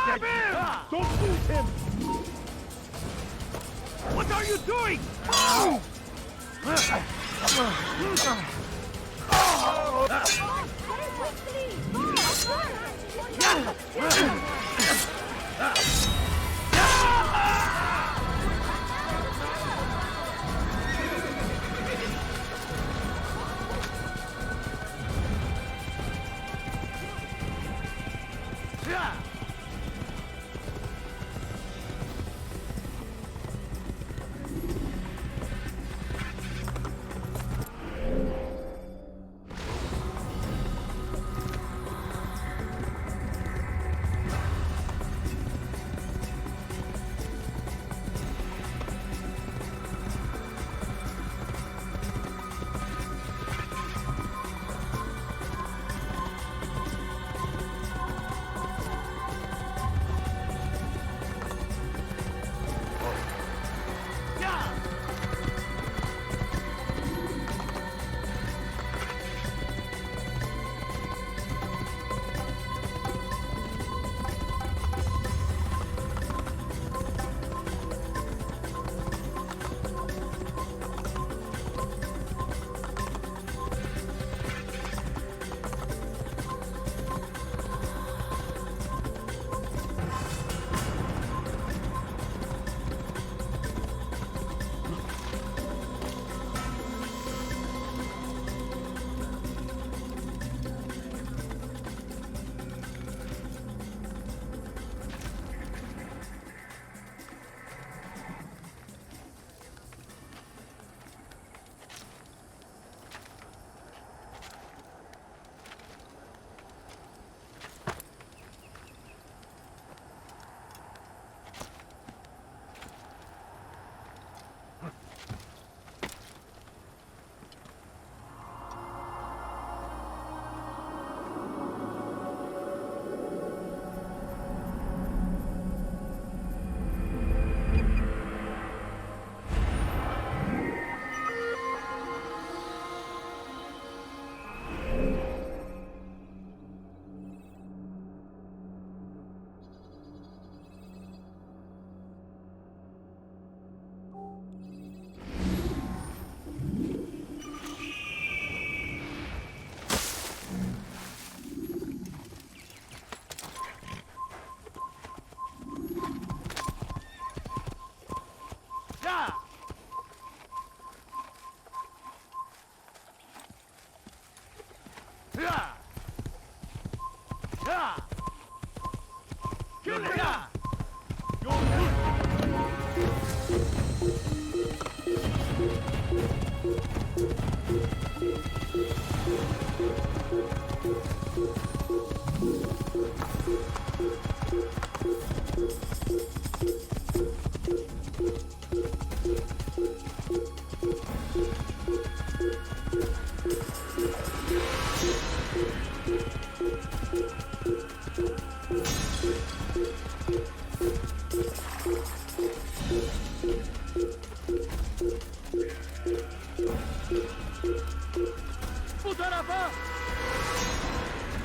Stop him! Don't shoot him! What are you doing?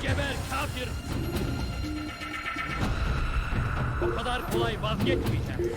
Geber kafir! O kadar kolay vazgeçmeyeceğim.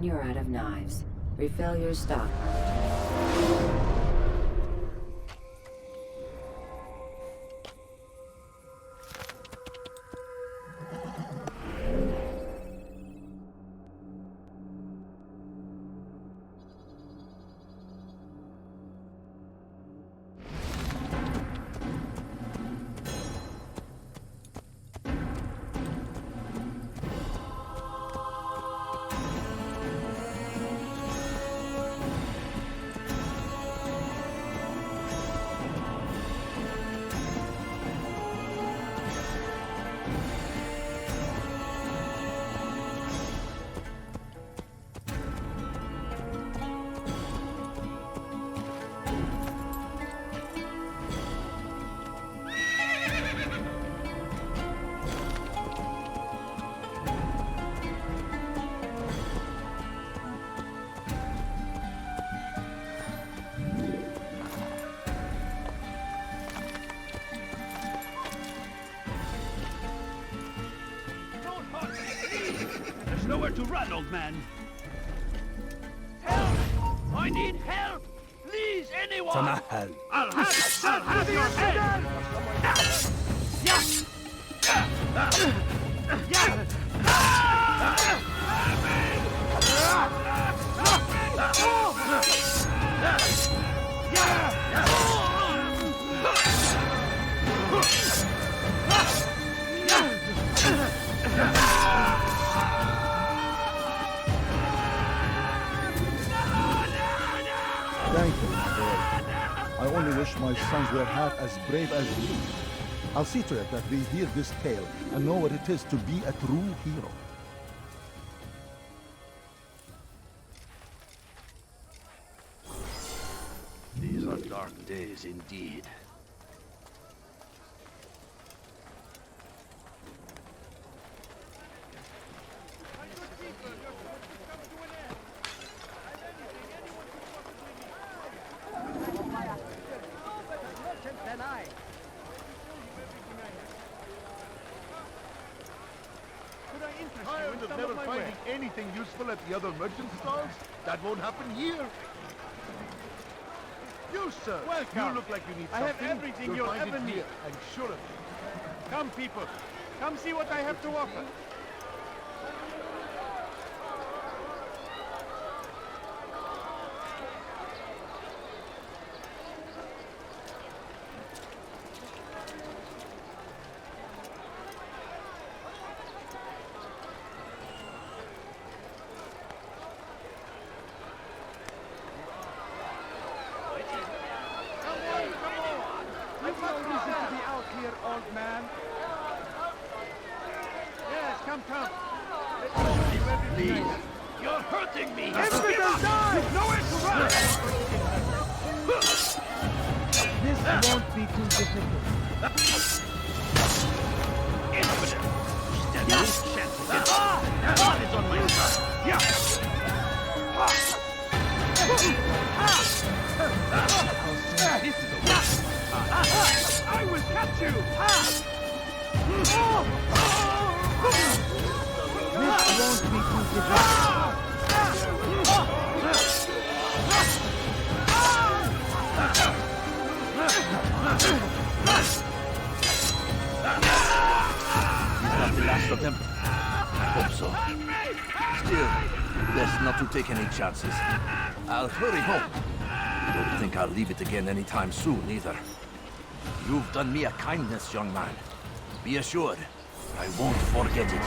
when you're out of knives. Refill your stock. There's nowhere to run, old man. Help! I need help! Please, anyone! تمهل. I'll have your head! Thank you, my boy. I only wish my sons were half as brave as you. I'll see to it that they hear this tale and know what it is to be a true hero. These are dark days indeed. Tired of never finding anything useful at the other merchant stalls? That won't happen here. You, sir. Welcome. You look like you need I something. have everything you'll find ever it need. here, I'm sure of it. Come, people. Come see what I have to offer. Old man. Yes, come. Please! You're hurting me! Everyone die! You've nowhere to run! This won't be too difficult. Infinite! Stand no chance of this! God is on my side! This is a waste! I will catch you! This won't be too difficult. Is that the last of them? I hope so. Still, best not to take any chances. I'll hurry home. Don't think I'll leave it again anytime soon, either. You've done me a kindness, young man. Be assured, I won't forget it.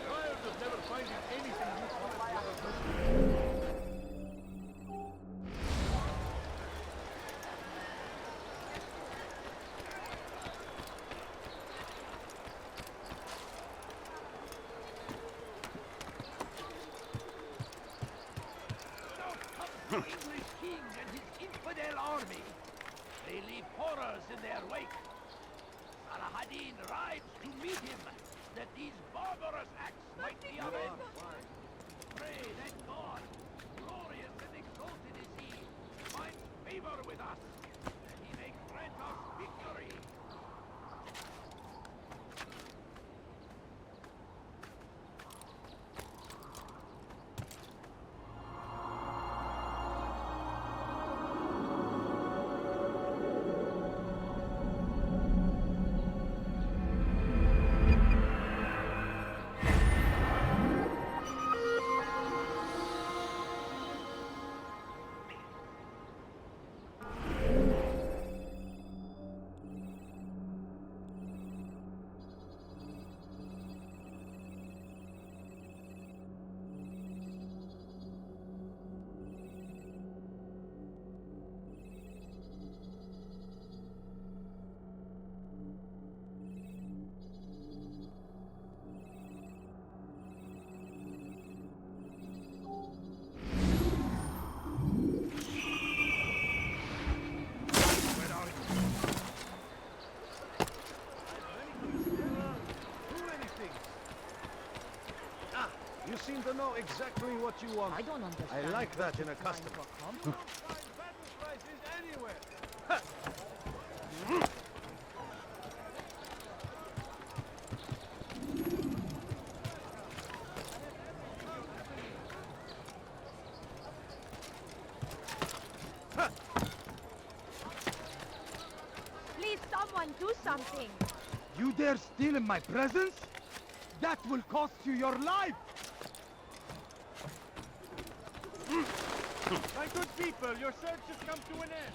Tired of never finding anything useful at the other merchant English king and his infidel army. They leave horrors in their wake. Saladin rides to meet him, that these barbarous acts might be avenged. pray that God, glorious and exalted is he, finds favor with us, that he may grant us victory. You seem to know exactly what you want. I don't understand. I like what that in you're a trying customer. to accomplish. You won't find battle prices anywhere. Please, someone do something. You dare steal in my presence? That will cost you your life! My good people, your search has come to an end.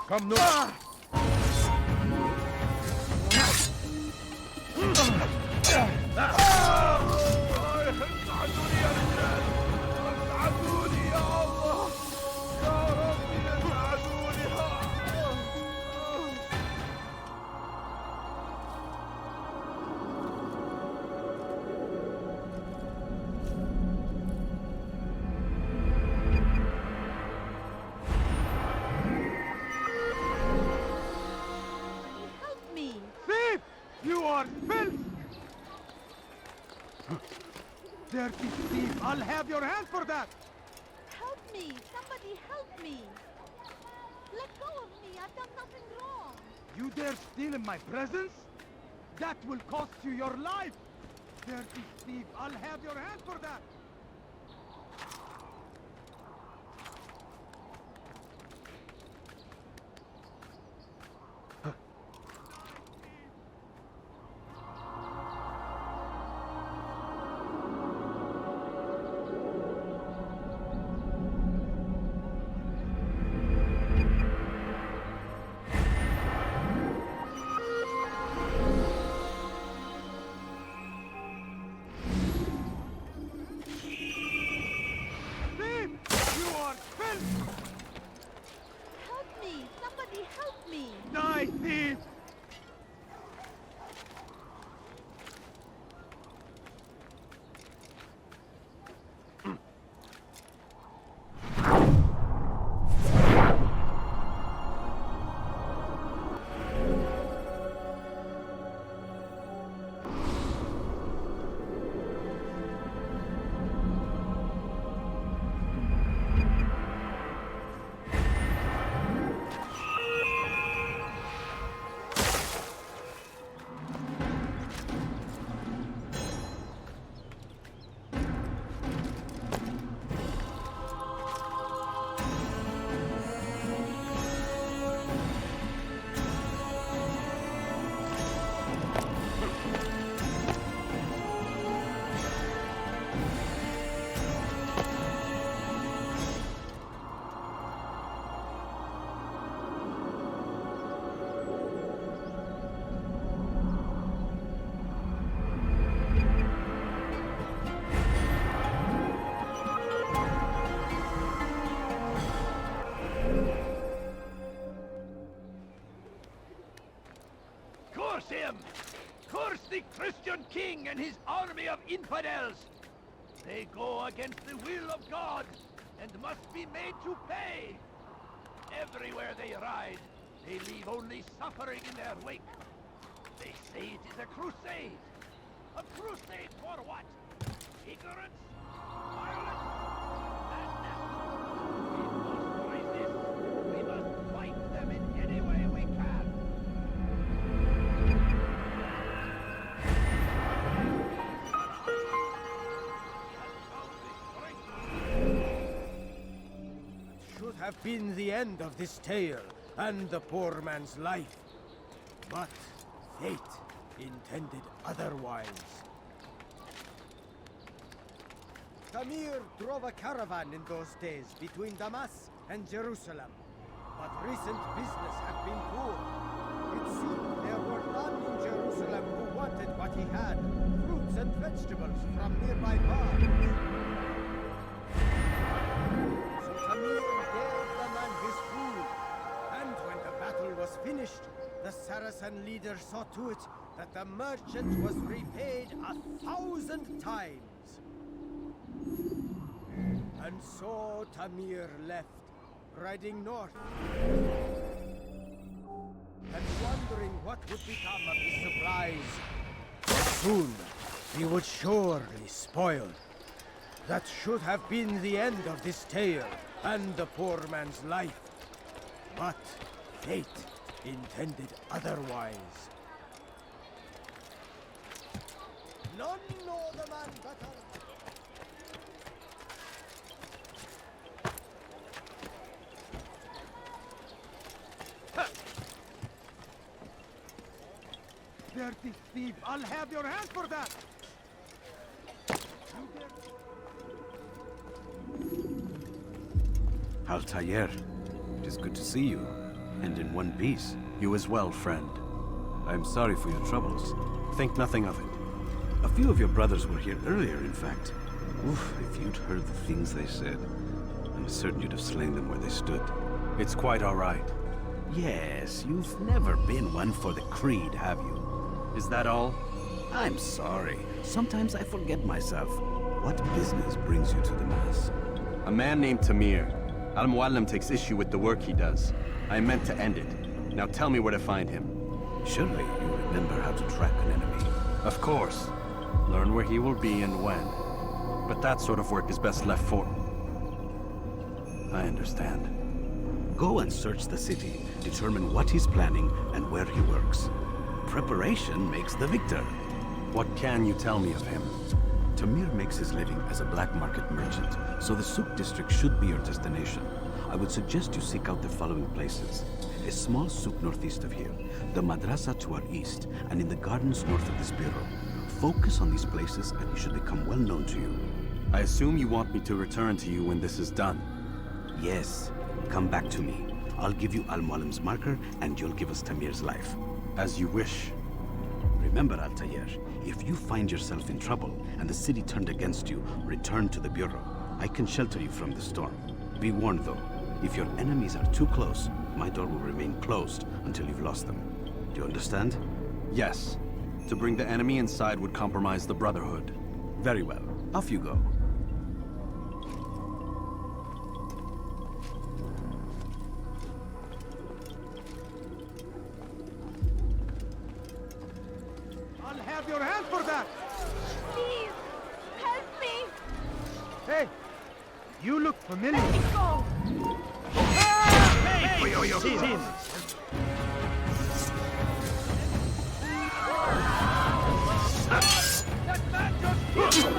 Come north. Dirty thief! I'll have your hand for that! Help me! Somebody help me! Let go of me! I've done nothing wrong! You dare steal in my presence? That will cost you your life! Dirty thief! I'll have your hand for that! the Christian king and his army of infidels. They go against the will of God and must be made to pay. Everywhere they ride, they leave only suffering in their wake. They say it is a crusade. A crusade for what? Ignorance? Violence? Madness? We must resist. We must fight them in any way we can. Should have been the end of this tale and the poor man's life. But fate intended otherwise. Tamir drove a caravan in those days between Damascus and Jerusalem. But recent business had been poor. It seemed there were none in Jerusalem who wanted what he had, fruits and vegetables from nearby farms. So Tamir gave the man his food, and when the battle was finished, the Saracen leader saw to it that the merchant was repaid 1,000 times. And so Tamir left, riding north, and wondering what would become of his supplies. Soon, he would surely spoil. That should have been the end of this tale and the poor man's life. But fate intended otherwise. None know the man better. Dirty thief! I'll have your hand for that! Altair, it is good to see you, and in one piece. You as well, friend. I'm sorry for your troubles. Think nothing of it. A few of your brothers were here earlier, in fact. Oof, if you'd heard the things they said, I'm certain you'd have slain them where they stood. It's quite all right. Yes, you've never been one for the creed, have you? Is that all? I'm sorry. Sometimes I forget myself. What business brings you to the mass? A man named Tamir. Al-Muallim takes issue with the work he does. I meant to end it. Now tell me where to find him. Surely you remember how to track an enemy. Of course. Learn where he will be and when. But that sort of work is best left for... I understand. Go and search the city, determine what he's planning and where he works. Preparation makes the victor. What can you tell me of him? Tamir makes his living as a black market merchant, so the souk district should be your destination. I would suggest you seek out the following places. A small souk northeast of here, the madrasa to our east, and in the gardens north of this bureau. Focus on these places and he should become well known to you. I assume you want me to return to you when this is done. Yes. Come back to me. I'll give you Al-Muallim's marker and you'll give us Tamir's life. As you wish. Remember, Altair, if you find yourself in trouble and the city turned against you, return to the bureau. I can shelter you from the storm. Be warned though, if your enemies are too close, my door will remain closed until you've lost them. Do you understand? Yes. To bring the enemy inside would compromise the Brotherhood. Very well. Off you go. I'll have your hand for that! Please, help me! Hey, you look familiar. Let me go! Hey, for your sins! That man just killed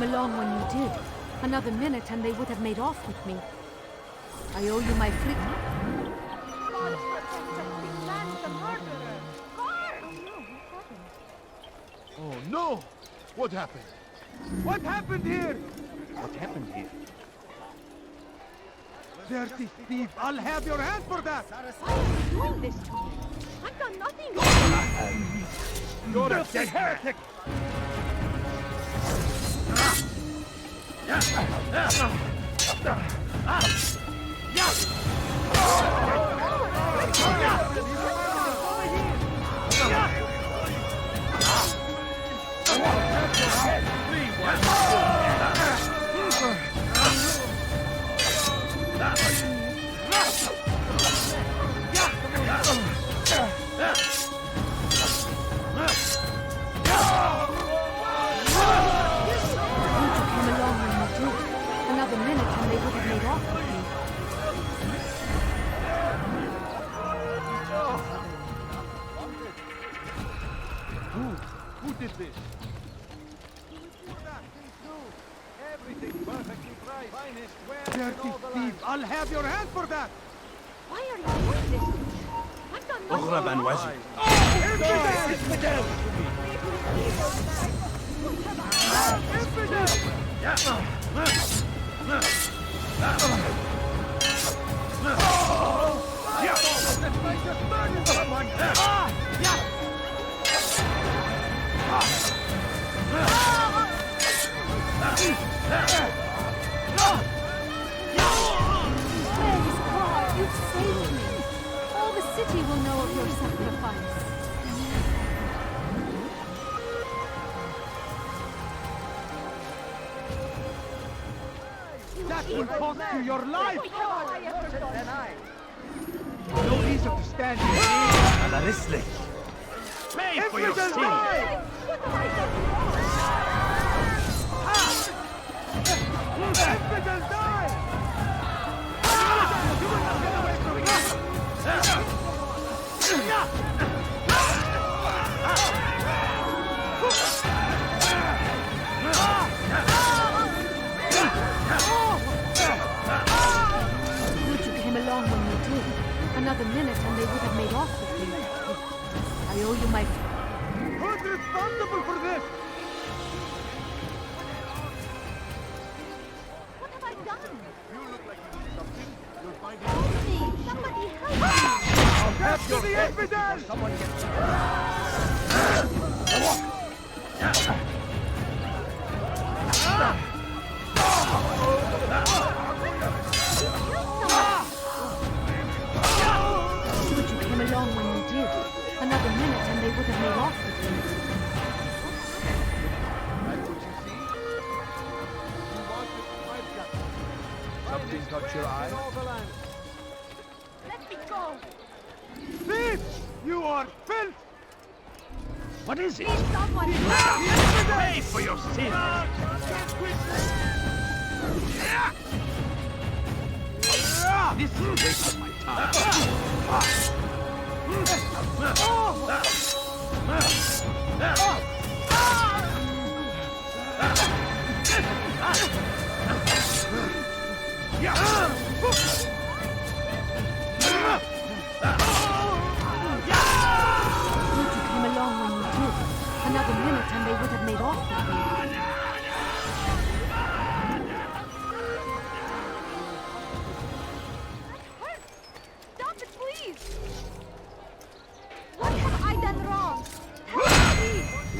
came along when you did. Another minute and they would have made off with me. I owe you my flick. God protect us, we land the murderer! Guard! Oh no! What happened? What happened here? What happened here? Dirty thief! I'll have your hand for that! Why are you doing this to me? I've done nothing wrong! You're a dead heretic! Another minute and they would have made off with me. Who did this? Everything perfectly right. Finest wares. Dirty thief! I'll have your hand for that! Why are you doing this to me? I've done nothing أغرب wrong! وزن. Infidel! Praise God, you've saved me. All the city will know of your sacrifice. That will cost you your life! I ever thought. No reason to stand here! على رسلك. Pay for your Infidel, sin. die! What have I done wrong? Infidel, die! You will not get away from me! Good you came along when you did. Another minute and they would have made off with me. I owe you my... Who's responsible for this? What have I done? You look like you need something. You'll find it. Help me! Somebody help me! I'll capture the infidel! Someone gets Good you came along when you did. Another minute and they would have made off with me. That's what you see? You want it, I've got it. Something caught your eye? Let me go! Thief! You are filth! What is it? Someone Pay for your sin. This is a waste of my Good you came along when you did. Another minute and they would have made off with me. hurt! Stop it, please! What have I done wrong? Help me!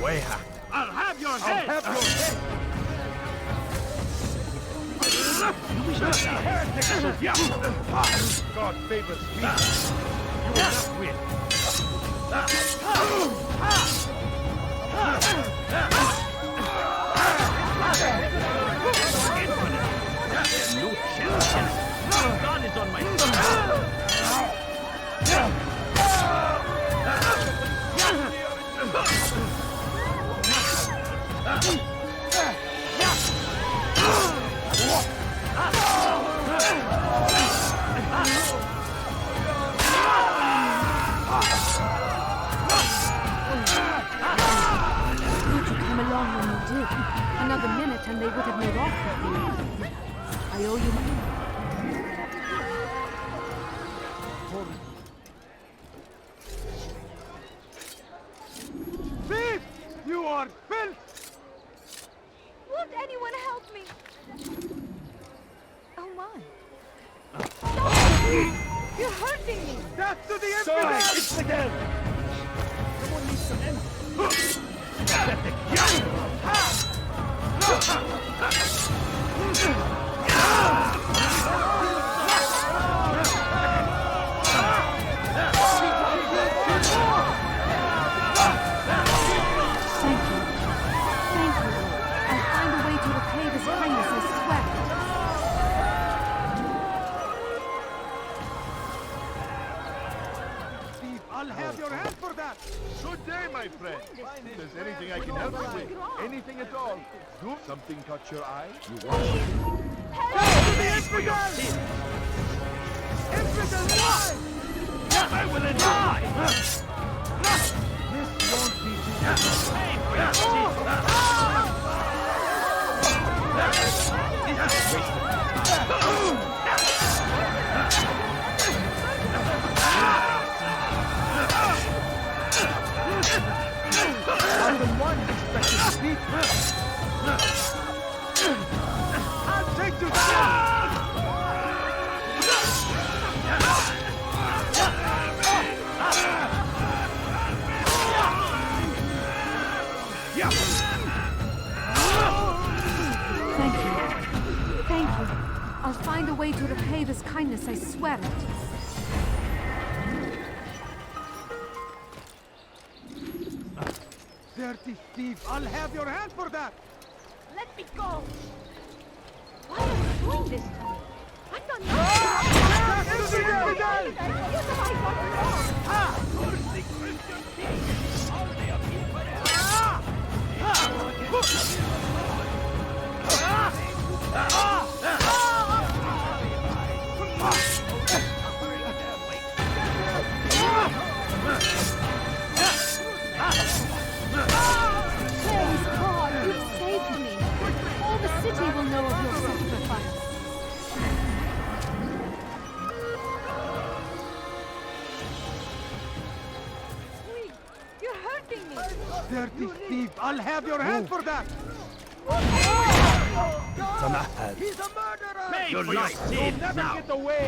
Weha. I'll have your head. Have your head! God favors me. You will not win. No chance. God is on my side. Good you came along when you did. Another minute and and they would have made off with me. I owe you money. Thief! You are filth! Won't anyone help me? Oh my. You're hurting me! Death to the Sorry, infidels! it's again! Someone needs some I'll have your hand for that! Good day, my friend. If there's anything I can help you with, anything at all, do something caught your eye? You want something? Death to the infidels! Infidels, why? I will die! This won't be I'm the one expected to beat me. I'll take you down! Thank you. Thank you. I'll find a way to repay this kindness, I swear it. Dirty thief, I'll have your hand for that! Let me go! Why are you doing this to me? I've done nothing! Death to the infidels! You know I got wrong! Praise God, you've saved me. All the city will know of your sacrifice. Sweet, you're hurting me! Dirty thief, I'll have your hand for that! He's a murderer! Pay for your sins! You'll never get away!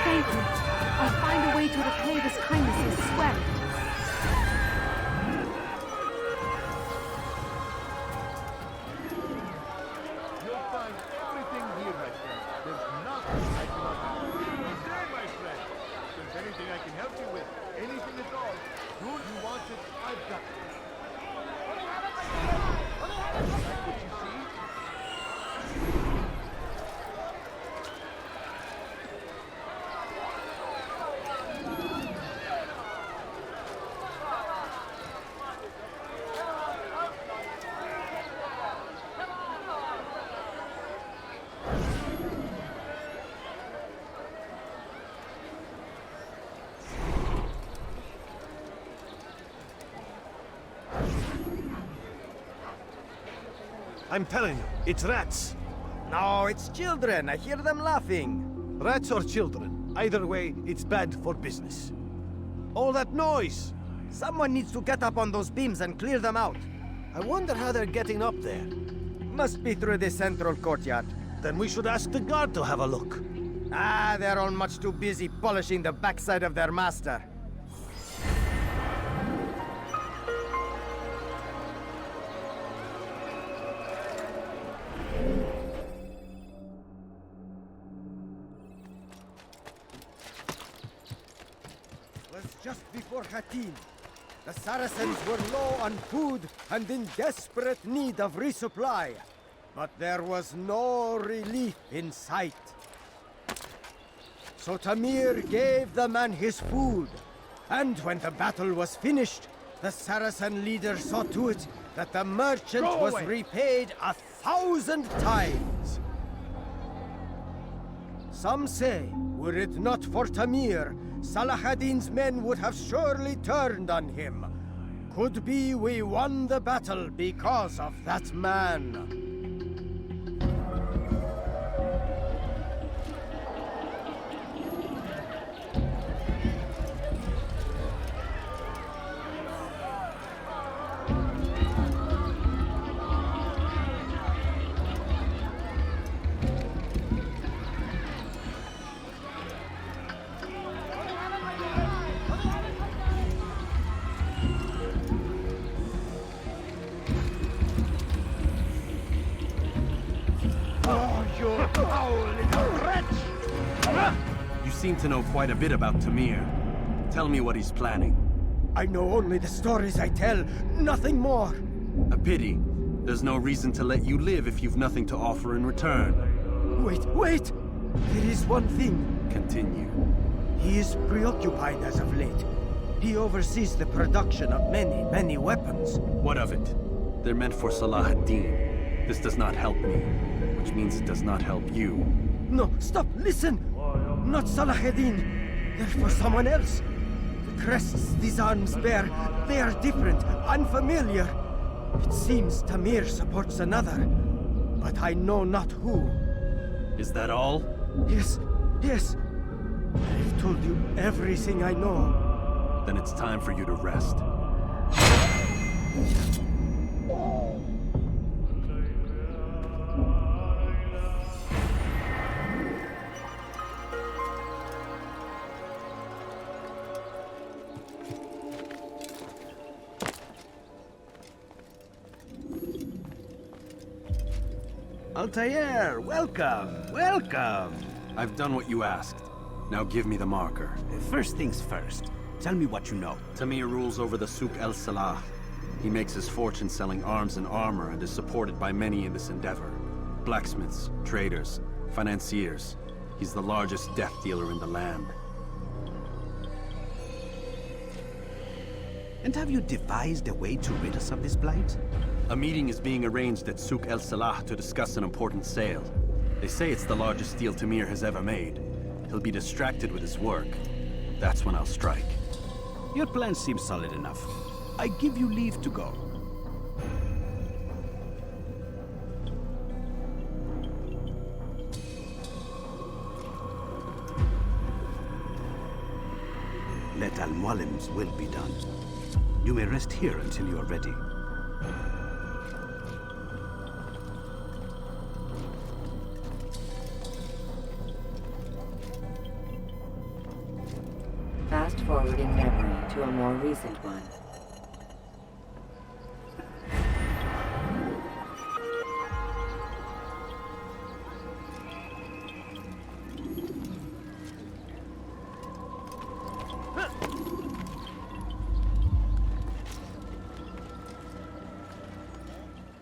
Thank you. I'll find a way to repay this kindness, I swear it. You'll find everything here, my friend. There's nothing I cannot do. Good day, my friend. If there's anything I can help you with, anything at all, do you want it? I've got it. Like what you see? I'm telling you, it's rats. No, it's children. I hear them laughing. Rats or children. Either way, it's bad for business. All that noise! Someone needs to get up on those beams and clear them out. I wonder how they're getting up there. Must be through the central courtyard. Then we should ask the guard to have a look. Ah, they're all much too busy polishing the backside of their master. Just before Hattin, the Saracens were low on food and in desperate need of resupply. But there was no relief in sight. So Tamir gave the man his food, and when the battle was finished, The Saracen leader saw to it that the merchant was repaid 1,000 times. Some say, were it not for Tamir, Salah ad-Din's men would have surely turned on him. Could be we won the battle because of that man. You seem to know quite a bit about Tamir. Tell me what he's planning. I know only the stories I tell, nothing more. A pity. There's no reason to let you live if you've nothing to offer in return. Wait! There is one thing. Continue. He is preoccupied as of late. He oversees the production of many weapons. What of it? They're meant for Salah ad-Din. This does not help me, which means it does not help you. No, stop, listen! Not Salah ad-Din. They're for someone else. The crests these arms bear, they are different, unfamiliar. It seems Tamir supports another, but I know not who. Is that all? Yes. I've told you everything I know. Then it's time for you to rest. Altair, welcome! I've done what you asked. Now give me the marker. First things first. Tell me what you know. Tamir rules over the Souk El Salah. He makes his fortune selling arms and armor and is supported by many in this endeavor. Blacksmiths, traders, financiers. He's the largest death dealer in the land. And have you devised a way to rid us of this blight? A meeting is being arranged at Souk El Salah to discuss an important sale. They say it's the largest deal Tamir has ever made. He'll be distracted with his work. That's when I'll strike. Your plan seems solid enough. I give you leave to go. Let Al-Mualim's will be done. You may rest here until you are ready. Fast forward in memory to a more recent one.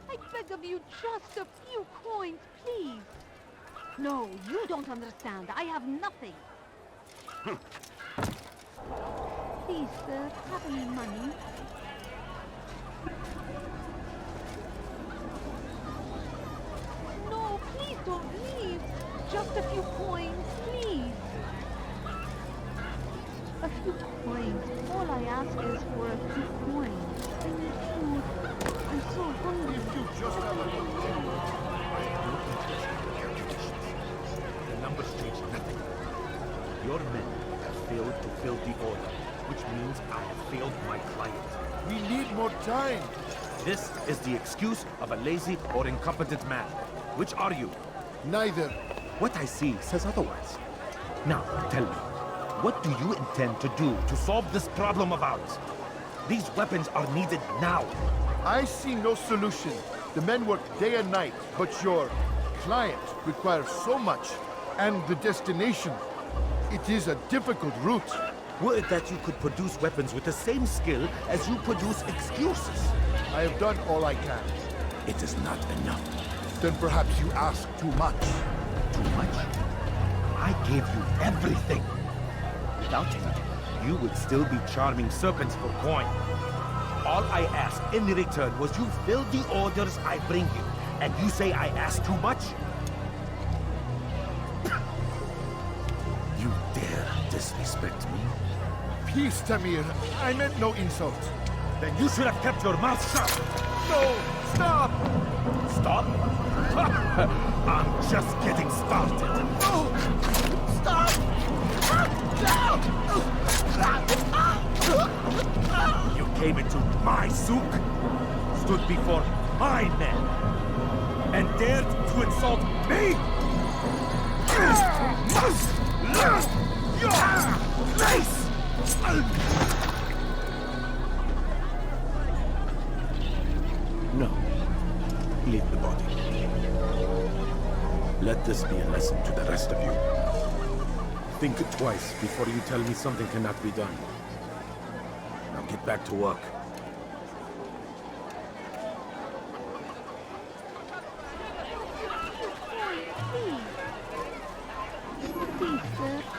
I beg of you, just a few coins, please. No, you don't understand. I have nothing. Please, sir, have any money? No, please don't leave. Just a few coins, please. A few coins. All I ask is for a few coins. I need food. I'm so hungry. The numbers change nothing. Your men have failed to fill the order, which means I have failed my client. We need more time. This is the excuse of a lazy or incompetent man. Which are you? Neither. What I see says otherwise. Now, tell me, what do you intend to do to solve this problem of ours? These weapons are needed now. I see no solution. The men work day and night, but your client requires so much, and the destination. It is a difficult route. Were it that you could produce weapons with the same skill as you produce excuses. I have done all I can. It is not enough. Then perhaps you ask too much. Too much? I gave you everything. Without it, you would still be charming serpents for coin. All I ask in return was you fill the orders I bring you. And you say I ask too much? You dare disrespect me? Peace, Tamir. I meant no insult. Then you should have kept your mouth shut. No! Stop! Stop? I'm just getting started. No! Stop! You came into my souk, stood before my men, and dared to insult me? Must learn your place! No. Leave the body. Let this be a lesson to the rest of you. Think twice before you tell me something cannot be done. Now get back to work.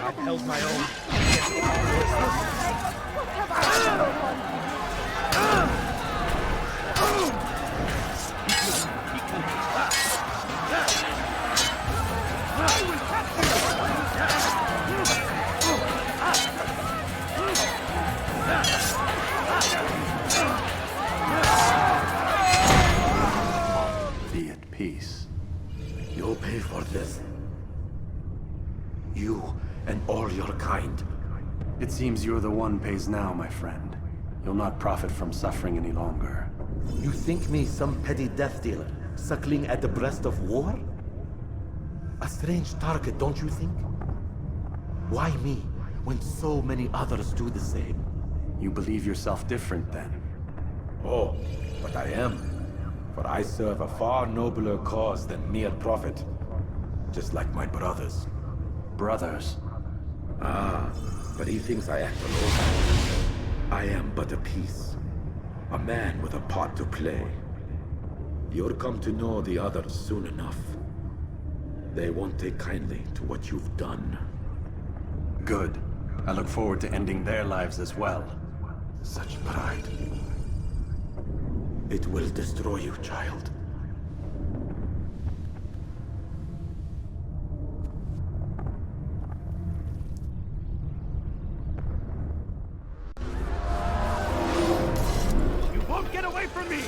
I've held my own. What have I done? Be at peace. You'll pay for this. You and all your kind. It seems you're the one pays now, my friend. You'll not profit from suffering any longer. You think me some petty death dealer, suckling at the breast of war? A strange target, don't you think? Why me, when so many others do the same? You believe yourself different, then? Oh, but I am. For I serve a far nobler cause than mere profit. Just like my brothers. Brothers? Ah, but he thinks I act alone. I am but a piece. A man with a part to play. You'll come to know the others soon enough. They won't take kindly to what you've done. Good. I look forward to ending their lives as well. Such pride. It will destroy you, child. You won't get away from me!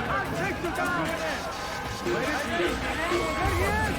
I'll take you down to an end! Where is he? There he is!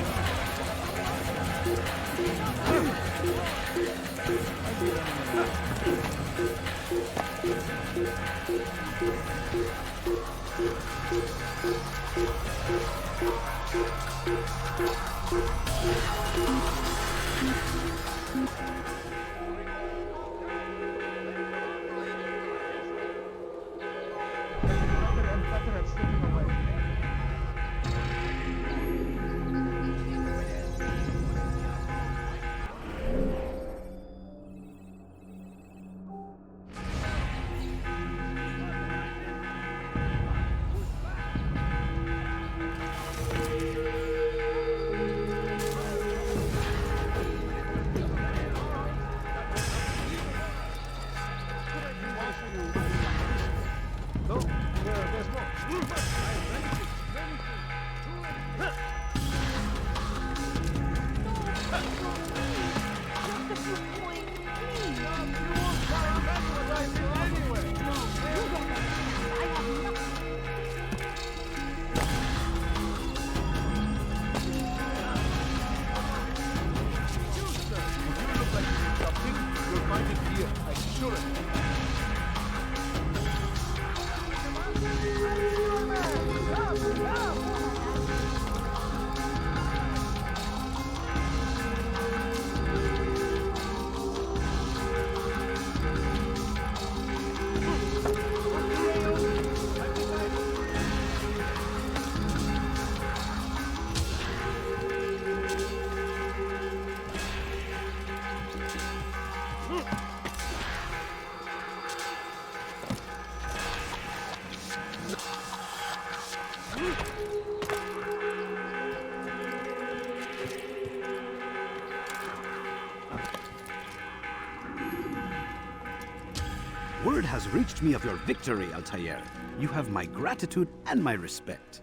Word has reached me of your victory, Altair. You have my gratitude and my respect.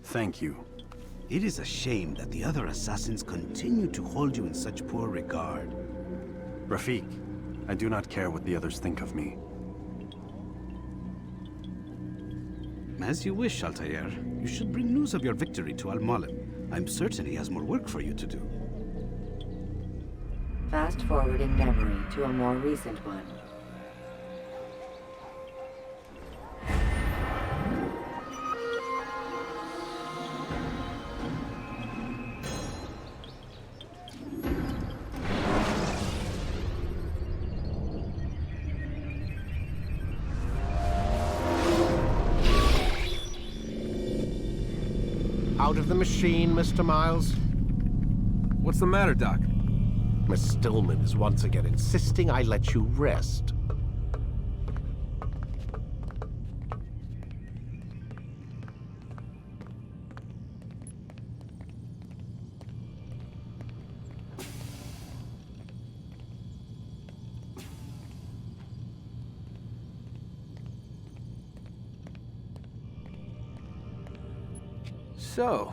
Thank you. It is a shame that the other assassins continue to hold you in such poor regard. Rafiq, I do not care what the others think of me. As you wish, Altair. You should bring news of your victory to Al-Malim. I'm certain he has more work for you to do. Fast forwarding memory to a more recent one. Out of the machine, Mr. Miles. What's the matter, Doc? Miss Stillman is once again insisting I let you rest. So,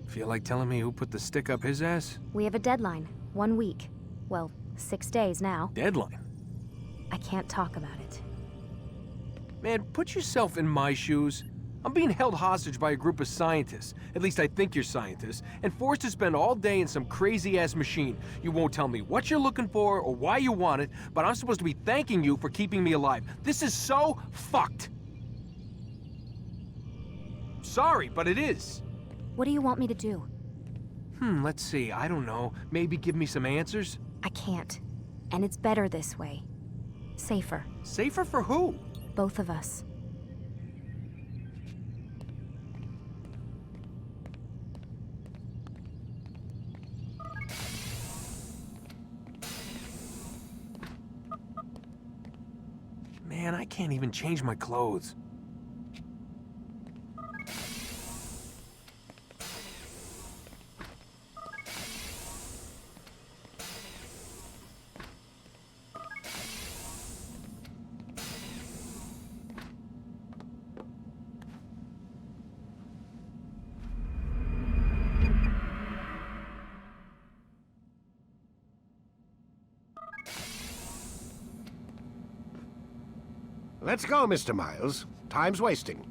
feel like telling me who put the stick up his ass? We have a deadline. 1 week. Well, 6 days now. Deadline? I can't talk about it. Man, put yourself in my shoes. I'm being held hostage by a group of scientists, at least I think you're scientists, and forced to spend all day in some crazy-ass machine. You won't tell me what you're looking for or why you want it, but I'm supposed to be thanking you for keeping me alive. This is so fucked. Sorry, but it is. What do you want me to do? Let's see, I don't know. Maybe give me some answers? I can't. And it's better this way. Safer. Safer for who? Both of us. Man, I can't even change my clothes. Let's go, Mr. Miles. Time's wasting.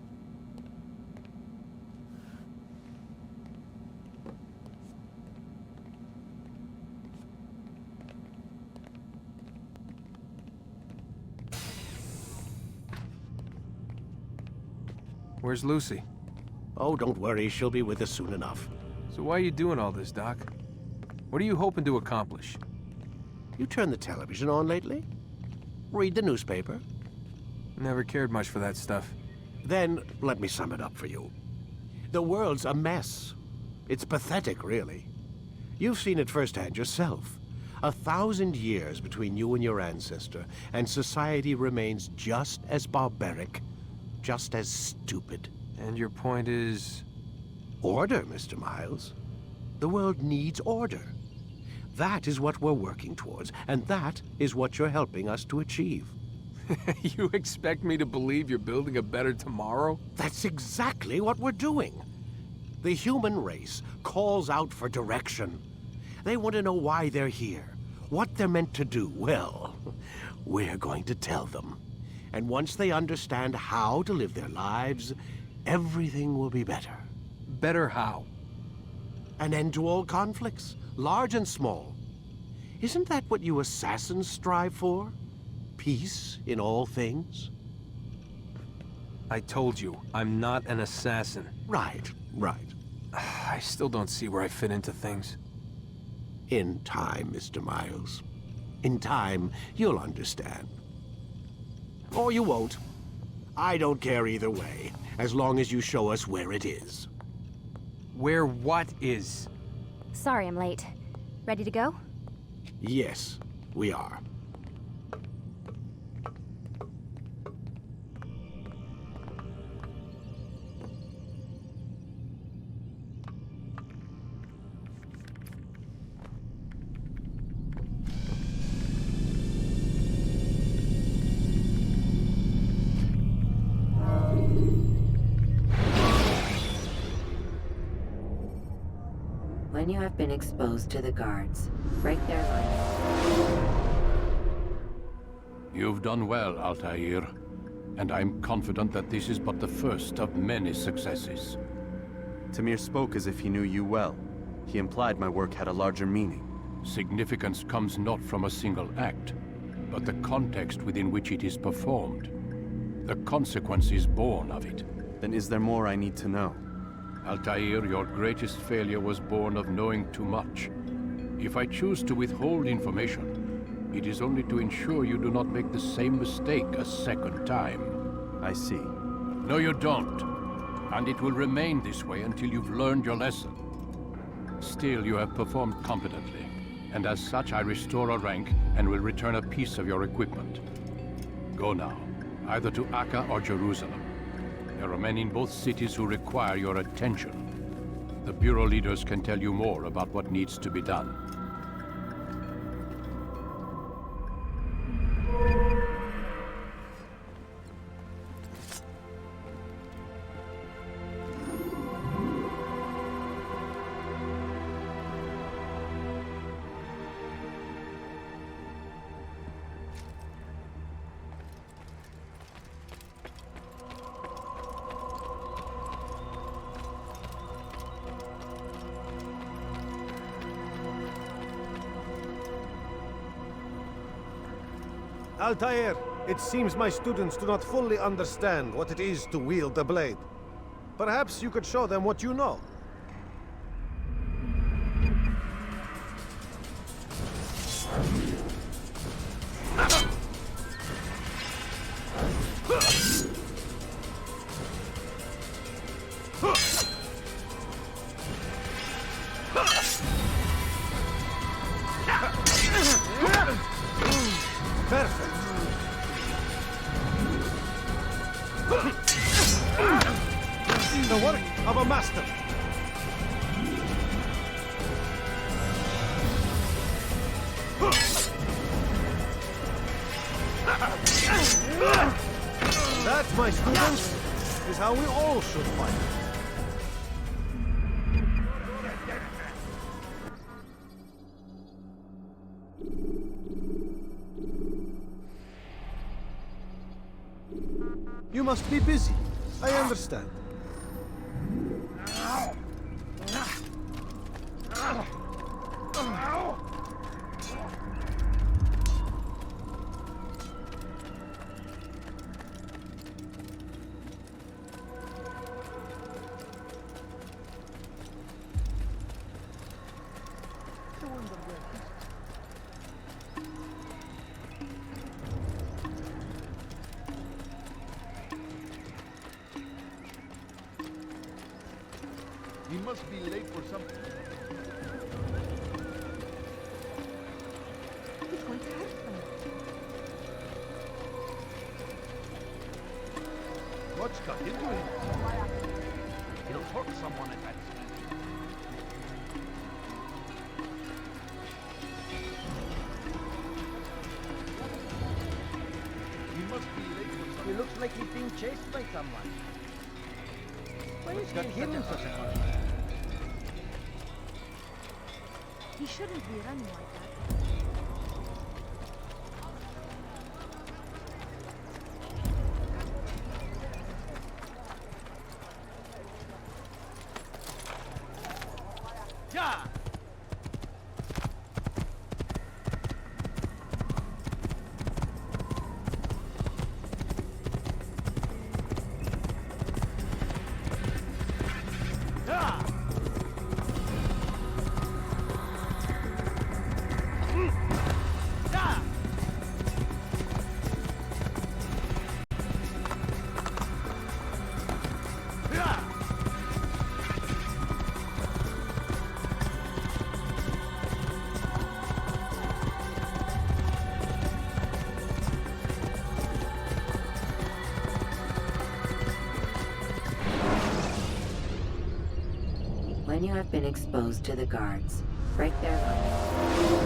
Where's Lucy? Oh, don't worry. She'll be with us soon enough. So why are you doing all this, Doc? What are you hoping to accomplish? You turned the television on lately? Read the newspaper? Never cared much for that stuff. Then, let me sum it up for you. The world's a mess. It's pathetic, really. You've seen it firsthand yourself. 1,000 years between you and your ancestor, and society remains just as barbaric, just as stupid. And your point is? Order, Mr. Miles. The world needs order. That is what we're working towards, and that is what you're helping us to achieve. You expect me to believe you're building a better tomorrow? That's exactly what we're doing. The human race calls out for direction. They want to know why they're here, what they're meant to do. Well, we're going to tell them. And once they understand how to live their lives, everything will be better. Better how? An end to all conflicts, large and small. Isn't that what you assassins strive for? Peace in all things? I told you, I'm not an assassin. Right. I still don't see where I fit into things. In time, Mr. Miles. In time, you'll understand. Or you won't. I don't care either way, as long as you show us where it is. Where what is? Sorry I'm late. Ready to go? Yes, we are. When you have been exposed to the guards, break their line. You've done well, Altair. And I'm confident that this is but the first of many successes. Tamir spoke as if he knew you well. He implied my work had a larger meaning. Significance comes not from a single act, but the context within which it is performed. The consequences born of it. Then is there more I need to know? Altair, your greatest failure was born of knowing too much. If I choose to withhold information, it is only to ensure you do not make the same mistake a second time. I see. No, you don't. And it will remain this way until you've learned your lesson. Still, you have performed competently, and as such I restore a rank and will return a piece of your equipment. Go now, either to Akka or Jerusalem. There are men in both cities who require your attention. The Bureau leaders can tell you more about what needs to be done. Altair, it seems my students do not fully understand what it is to wield the blade. Perhaps you could show them what you know. The work of a master. That, my students, is how we all should fight. You must be busy. I understand. He must be late for something. He's going to hurt them. What's got into him? He'll hurt someone at that speed. He must be late for something. He looks like he's being chased by someone. Why is he in such a hurry? He shouldn't be running like that. Ja! When you have been exposed to the guards, break their line.